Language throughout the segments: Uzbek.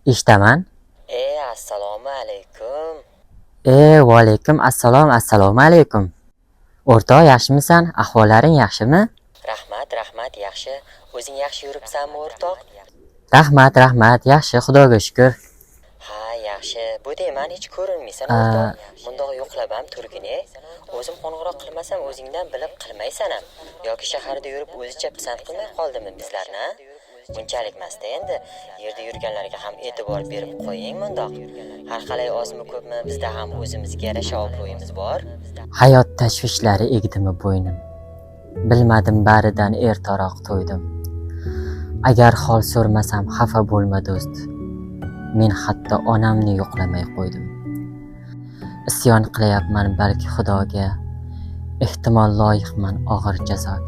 Eshitaman. Assalomu alaykum. Va alaykum assalom, assalomu alaykum. O'rtoq, yaxshimisan? Ahvollaring yaxshimi? Rahmat, yaxshi. O'zing yaxshi yuribsanmi, o'rtoq? Rahmat, yaxshi, Xudoga shukr. Ha, yaxshi. Bu deyman, hech ko'rinmaysan, o'rtoq. Bundoq yo'qlab ham turgin-e. O'zim qo'ng'iroq qilmasam, o'zingdan bilib qilmaysan ham. Yoki shaharda yurib o'zicha pisand qilmay qoldimi bizlarni? Bunchalik emas-da endi. Yerda yurganlarga ham e'tibor berib qo'ying bundoq. Har qalay ozmi ko'pmi bizda ham o'zimizga yarasha obro'yimiz bor. Hayot tashvishlari egdimi bo'ynim. Bilmadim, baridan ertaroq to'ydim. Agar hol so'rmasam xafa bo'lma do'st. Men hatto onamni yo'qlamay qo'ydim. Isyon qilyapman balki Xudoga, ehtimol loyiqman og'ir jazoga.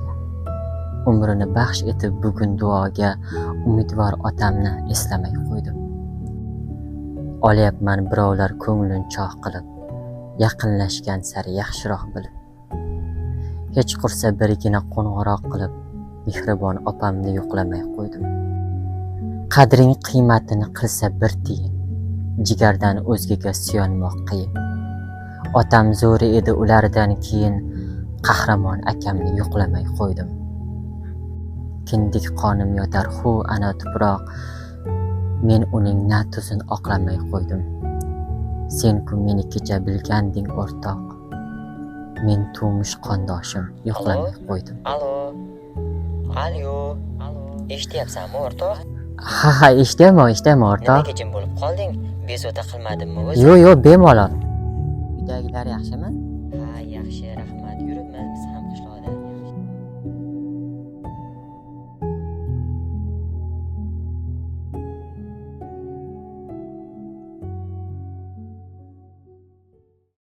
Umrini baxsh etib bugun duoga, umidvor otamni eslamay qo'ydim. Olyapman birovlar ko'nglin choq qilib, yaqinlashgan sari yaxshiroq bilib. Hech qursa birgina qo'ng'iroq qilib, mehribon opamni yo'qlamay qo'ydim. Qadring qiymatini qilsa bir tiyin, jigardan o'zgaga suyanmoq qiyin. Otam zo'ri edi, ulardan keyin qahramon akamni yo'qlamay qo'ydim. Kindik qonim yotar ana tuproq, men uning na tuzin oqlamay qo'ydim. Sen-ku meni kecha bilganding o'rtoq, men tumush qondoshim yo'qlamay qo'ydim. Alo. Eshityapsanmi, o'rtoq? Ha, eshitaman o'rtoq. Nimaga jim bo'lib qolding? Bezovta qilmadimmi o'zi? Yo'q, bemalol. Uydagilar yaxshimi? Ha, yaxshi, rahmat. Yuribmiz biz ham qishloqda.